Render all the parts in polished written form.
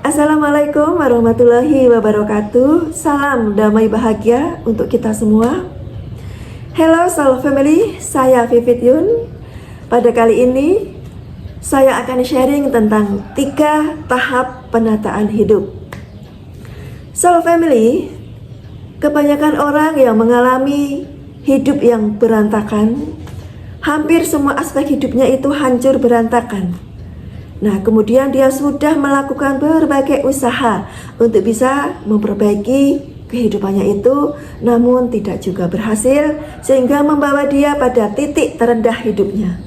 Assalamualaikum warahmatullahi wabarakatuh. Salam damai bahagia untuk kita semua. Hello Soul Family, saya Vivit Yun. Pada kali ini saya akan sharing tentang 3 tahap penataan hidup. Soul Family, kebanyakan orang yang mengalami hidup yang berantakan, hampir semua aspek hidupnya itu hancur berantakan. Nah, kemudian dia sudah melakukan berbagai usaha untuk bisa memperbaiki kehidupannya itu, namun tidak juga berhasil, sehingga membawa dia pada titik terendah hidupnya.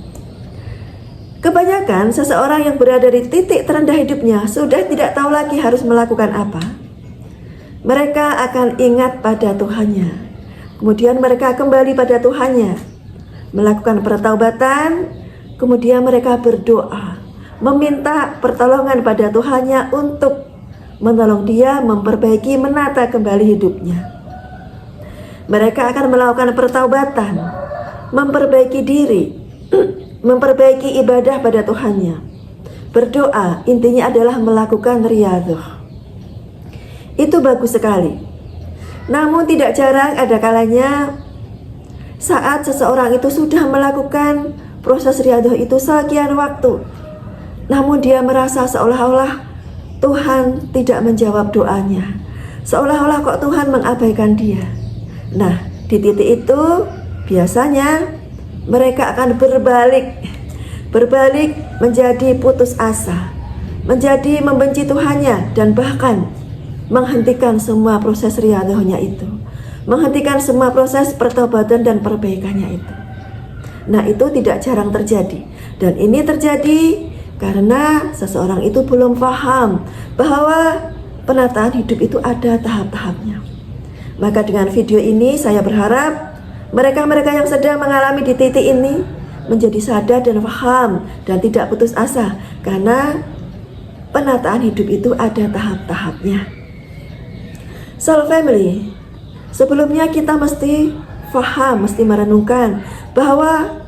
Kebanyakan seseorang yang berada di titik terendah hidupnya sudah tidak tahu lagi harus melakukan apa. Mereka akan ingat pada Tuhannya. Kemudian mereka kembali pada Tuhannya, melakukan pertaubatan, kemudian mereka berdoa, meminta pertolongan pada Tuhannya untuk menolong dia memperbaiki, menata kembali hidupnya. Mereka akan melakukan pertaubatan, memperbaiki diri, memperbaiki ibadah pada Tuhannya. Berdoa intinya adalah melakukan riyadhah. Itu bagus sekali. Namun tidak jarang ada kalanya saat seseorang itu sudah melakukan proses riyadhah itu sekian waktu, namun dia merasa seolah-olah Tuhan tidak menjawab doanya, seolah-olah kok Tuhan mengabaikan dia. Nah, di titik itu biasanya mereka akan berbalik menjadi putus asa, menjadi membenci Tuhannya, dan bahkan menghentikan semua proses riyadhahnya itu, menghentikan semua proses pertobatan dan perbaikannya itu. Nah, itu tidak jarang terjadi, dan ini terjadi karena seseorang itu belum paham bahwa penataan hidup itu ada tahap-tahapnya. Maka dengan video ini saya berharap mereka-mereka yang sedang mengalami di titik ini menjadi sadar dan paham dan tidak putus asa, karena penataan hidup itu ada tahap-tahapnya. Soul Family, sebelumnya kita mesti paham, mesti merenungkan bahwa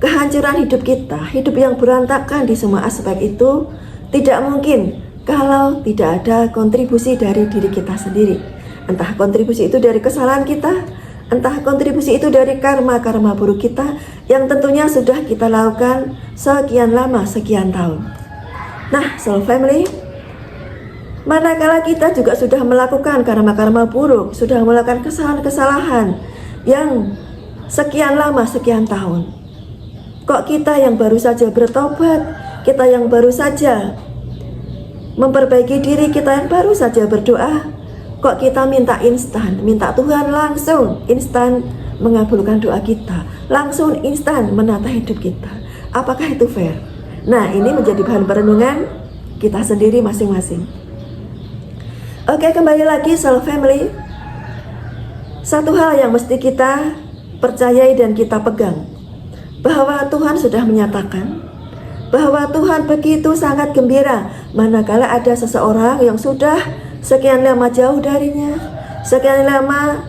kehancuran hidup kita, hidup yang berantakan di semua aspek itu tidak mungkin kalau tidak ada kontribusi dari diri kita sendiri. Entah kontribusi itu dari kesalahan kita, entah kontribusi itu dari karma-karma buruk kita yang tentunya sudah kita lakukan sekian lama, sekian tahun. Nah, Soul Family, manakala kita juga sudah melakukan karma-karma buruk, sudah melakukan kesalahan-kesalahan yang sekian lama, sekian tahun, kok kita yang baru saja bertobat, kita yang baru saja memperbaiki diri, kita yang baru saja berdoa, kok kita minta instan, minta Tuhan langsung instan mengabulkan doa kita, langsung instan menata hidup kita. Apakah itu fair? Nah, ini menjadi bahan perenungan kita sendiri masing-masing. Oke, kembali lagi Soul Family. Satu hal yang mesti kita percayai dan kita pegang, bahwa Tuhan sudah menyatakan bahwa Tuhan begitu sangat gembira manakala ada seseorang yang sudah sekian lama jauh darinya, sekian lama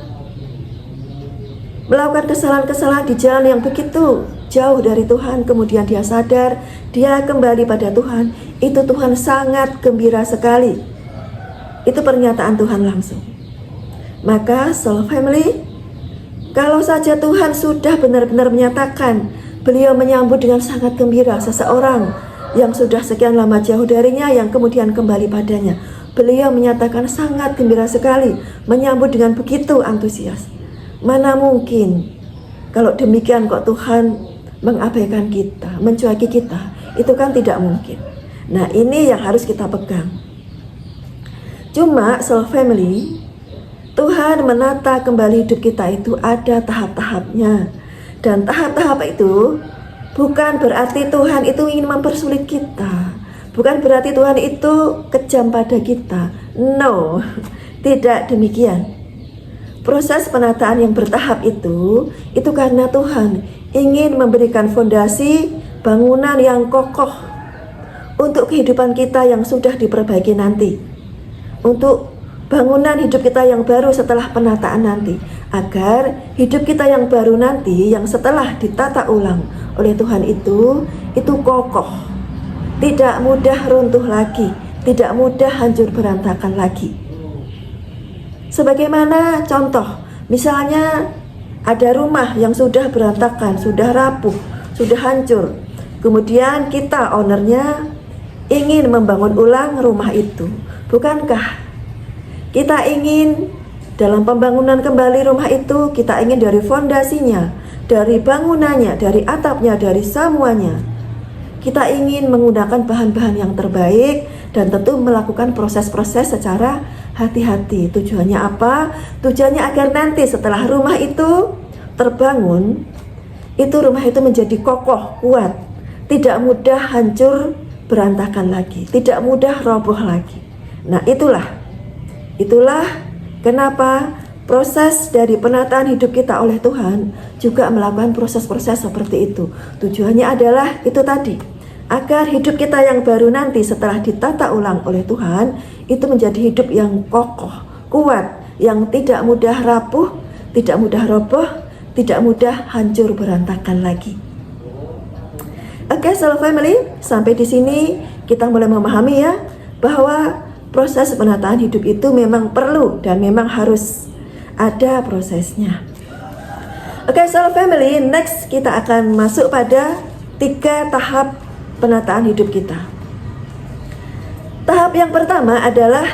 melakukan kesalahan-kesalahan di jalan yang begitu jauh dari Tuhan, kemudian dia sadar, dia kembali pada Tuhan. Itu Tuhan sangat gembira sekali. Itu pernyataan Tuhan langsung. Maka Soul Family, kalau saja Tuhan sudah benar-benar menyatakan, beliau menyambut dengan sangat gembira seseorang yang sudah sekian lama jauh darinya, yang kemudian kembali padanya. Beliau menyatakan sangat gembira sekali, menyambut dengan begitu antusias. Mana mungkin kalau demikian kok Tuhan mengabaikan kita, mencueki kita? Itu kan tidak mungkin. Nah, ini yang harus kita pegang. Cuma Soul Family, Tuhan menata kembali hidup kita itu ada tahap-tahapnya. Dan tahap-tahap itu bukan berarti Tuhan itu ingin mempersulit kita, bukan berarti Tuhan itu kejam pada kita. No, tidak demikian. Proses penataan yang bertahap itu karena Tuhan ingin memberikan fondasi bangunan yang kokoh untuk kehidupan kita yang sudah diperbaiki nanti, untuk bangunan hidup kita yang baru setelah penataan nanti, agar hidup kita yang baru nanti, yang setelah ditata ulang oleh Tuhan itu kokoh, tidak mudah runtuh lagi, tidak mudah hancur berantakan lagi. Sebagaimana contoh, misalnya ada rumah yang sudah berantakan, sudah rapuh, sudah hancur. Kemudian kita ownernya ingin membangun ulang rumah itu. Bukankah kita ingin dalam pembangunan kembali rumah itu, kita ingin dari fondasinya, dari bangunannya, dari atapnya, dari semuanya. Kita ingin menggunakan bahan-bahan yang terbaik dan tentu melakukan proses-proses secara hati-hati. Tujuannya apa? Tujuannya agar nanti setelah rumah itu terbangun, itu rumah itu menjadi kokoh, kuat, tidak mudah hancur berantakan lagi, tidak mudah roboh lagi. Nah, itulah kenapa proses dari penataan hidup kita oleh Tuhan juga melakukan proses-proses seperti itu. Tujuannya adalah itu tadi, agar hidup kita yang baru nanti setelah ditata ulang oleh Tuhan itu menjadi hidup yang kokoh, kuat, yang tidak mudah rapuh, tidak mudah roboh, tidak mudah hancur berantakan lagi. Oke, Shalom Family, sampai di sini kita mulai memahami ya bahwa proses penataan hidup itu memang perlu dan memang harus ada prosesnya. Oke, Shalom Family, next kita akan masuk pada 3 tahap penataan hidup kita. Tahap yang pertama adalah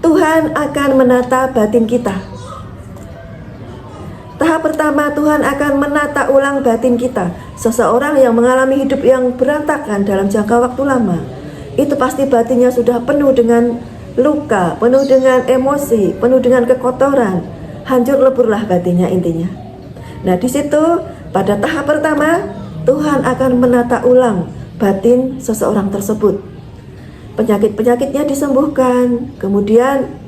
Tuhan akan menata batin kita. Tahap pertama, Tuhan akan menata ulang batin kita. Seseorang yang mengalami hidup yang berantakan dalam jangka waktu lama, itu pasti batinnya sudah penuh dengan luka, penuh dengan emosi, penuh dengan kekotoran. Hancur leburlah batinnya intinya. Nah, di situ pada tahap pertama Tuhan akan menata ulang batin seseorang tersebut. Penyakit-penyakitnya disembuhkan, kemudian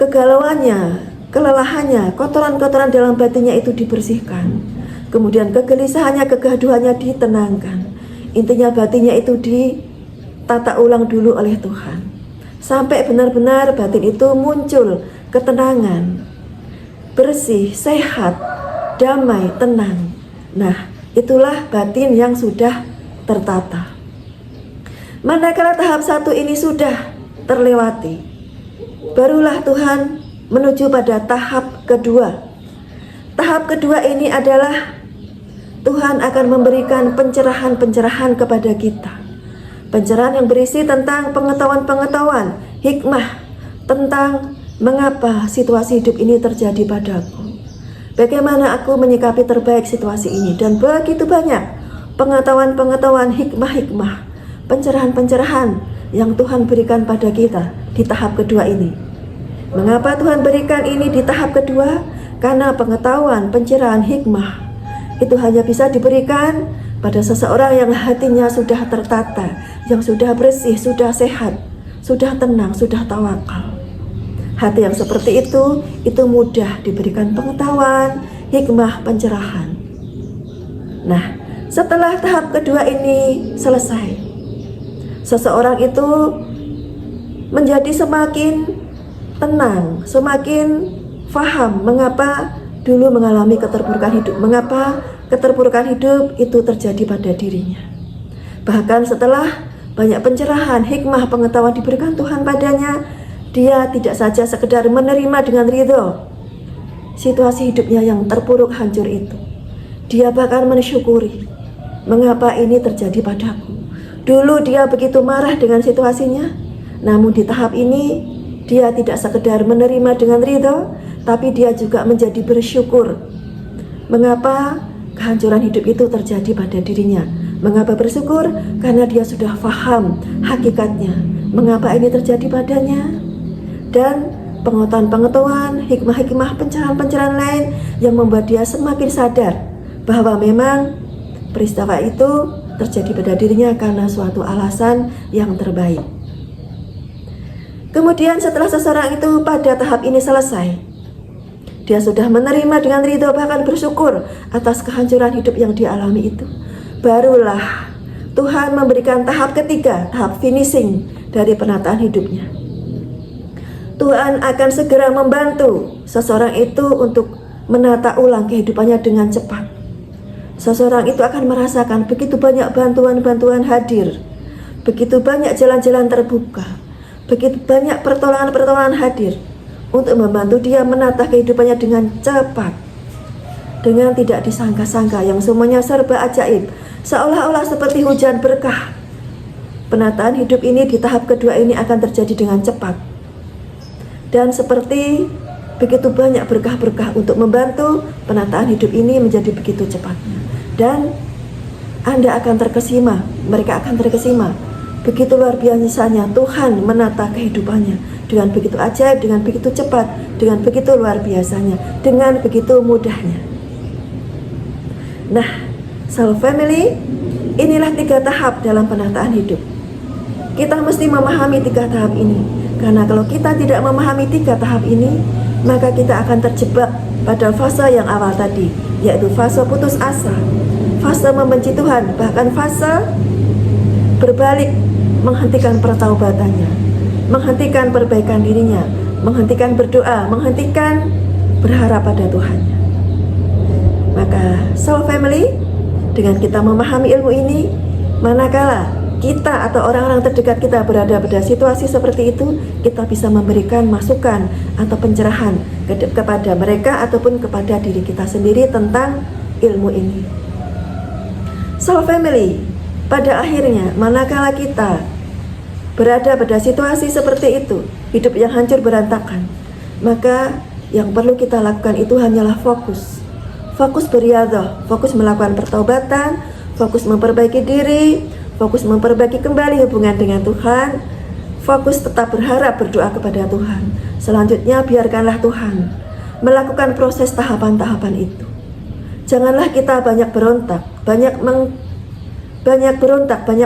kegalauannya, kelelahannya, kotoran-kotoran dalam batinnya itu dibersihkan. Kemudian kegelisahannya, kegaduhannya ditenangkan. Intinya batinnya itu ditata ulang dulu oleh Tuhan, sampai benar-benar batin itu muncul ketenangan, bersih, sehat, damai, tenang. Nah, itulah batin yang sudah tertata. Manakala tahap 1 ini sudah terlewati, barulah Tuhan menuju pada tahap kedua. Tahap kedua ini adalah Tuhan akan memberikan pencerahan-pencerahan kepada kita. Pencerahan yang berisi tentang pengetahuan-pengetahuan, hikmah, tentang mengapa situasi hidup ini terjadi padaku, bagaimana aku menyikapi terbaik situasi ini, dan begitu banyak pengetahuan-pengetahuan, hikmah-hikmah, pencerahan-pencerahan yang Tuhan berikan pada kita di tahap kedua ini. Mengapa Tuhan berikan ini di tahap kedua? Karena pengetahuan, pencerahan, hikmah itu hanya bisa diberikan pada seseorang yang hatinya sudah tertata, yang sudah bersih, sudah sehat, sudah tenang, sudah tawakal. Hati yang seperti itu mudah diberikan pengetahuan, hikmah, pencerahan. Nah, setelah tahap kedua ini selesai, seseorang itu menjadi semakin tenang, semakin faham mengapa dulu mengalami keterpurukan hidup, mengapa keterpurukan hidup itu terjadi pada dirinya. Bahkan setelah banyak pencerahan, hikmah, pengetahuan diberikan Tuhan padanya, dia tidak saja sekedar menerima dengan ridho situasi hidupnya yang terpuruk hancur itu. Dia bahkan mensyukuri, mengapa ini terjadi padaku. Dulu dia begitu marah dengan situasinya, namun di tahap ini dia tidak sekedar menerima dengan ridho, tapi dia juga menjadi bersyukur. Mengapa kehancuran hidup itu terjadi pada dirinya? Mengapa bersyukur? Karena dia sudah faham hakikatnya, mengapa ini terjadi padanya. Dan pengetahuan-pengetahuan, hikmah-hikmah, pencerahan-pencerahan lain yang membuat dia semakin sadar bahwa memang peristiwa itu terjadi pada dirinya karena suatu alasan yang terbaik. Kemudian setelah seseorang itu pada tahap ini selesai, dia sudah menerima dengan ridho, bahkan bersyukur atas kehancuran hidup yang dialami itu, barulah Tuhan memberikan tahap ketiga, tahap finishing dari penataan hidupnya. Tuhan akan segera membantu seseorang itu untuk menata ulang kehidupannya dengan cepat. Seseorang itu akan merasakan begitu banyak bantuan-bantuan hadir, begitu banyak jalan-jalan terbuka, begitu banyak pertolongan-pertolongan hadir untuk membantu dia menata kehidupannya dengan cepat, dengan tidak disangka-sangka, yang semuanya serba ajaib, seolah-olah seperti hujan berkah. Penataan hidup ini di tahap kedua ini akan terjadi dengan cepat, dan seperti begitu banyak berkah-berkah untuk membantu penataan hidup ini menjadi begitu cepatnya. Dan Anda akan terkesima, mereka akan terkesima. Begitu luar biasanya Tuhan menata kehidupannya dengan begitu ajaib, dengan begitu cepat, dengan begitu luar biasanya, dengan begitu mudahnya. Nah, Soul Family, inilah 3 tahap dalam penataan hidup. Kita mesti memahami 3 tahap ini, karena kalau kita tidak memahami 3 tahap ini, maka kita akan terjebak pada fase yang awal tadi, yaitu fase putus asa, fase membenci Tuhan, bahkan fase berbalik, menghentikan pertaubatannya, menghentikan perbaikan dirinya, menghentikan berdoa, menghentikan berharap pada Tuhannya. Maka Soul Family, dengan kita memahami ilmu ini, manakala kita atau orang-orang terdekat kita berada pada situasi seperti itu, kita bisa memberikan masukan atau pencerahan kepada mereka ataupun kepada diri kita sendiri tentang ilmu ini. Soul Family, pada akhirnya manakala kita berada pada situasi seperti itu, hidup yang hancur berantakan, maka yang perlu kita lakukan itu hanyalah fokus beriadah, fokus melakukan pertobatan, fokus memperbaiki diri, fokus memperbaiki kembali hubungan dengan Tuhan, fokus tetap berharap, berdoa kepada Tuhan. Selanjutnya biarkanlah Tuhan melakukan proses tahapan-tahapan itu. Janganlah kita banyak berontak, banyak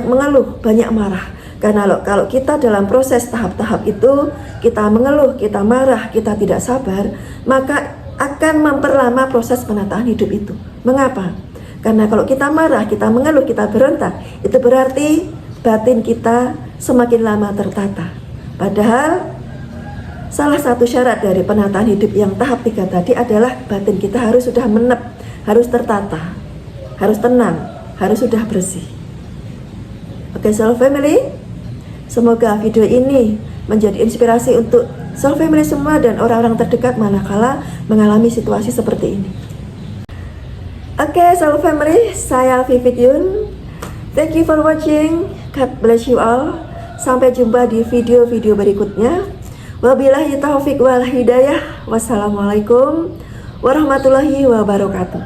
mengeluh, banyak marah. Karena kalau kita dalam proses tahap-tahap itu, kita mengeluh, kita marah, kita tidak sabar, maka akan memperlama proses penataan hidup itu. Mengapa? Karena kalau kita marah, kita mengeluh, kita berontak, itu berarti batin kita semakin lama tertata. Padahal salah satu syarat dari penataan hidup yang tahap 3 tadi adalah batin kita harus sudah menep, harus tertata, harus tenang, harus sudah bersih. Oke Soul Family, semoga video ini menjadi inspirasi untuk Soul Family semua dan orang-orang terdekat manakala mengalami situasi seperti ini. Oke, Soul Family, saya Vivit Yun. Thank you for watching. God bless you all. Sampai jumpa di video-video berikutnya. Wabillahi taufiq wal hidayah. Wassalamualaikum warahmatullahi wabarakatuh.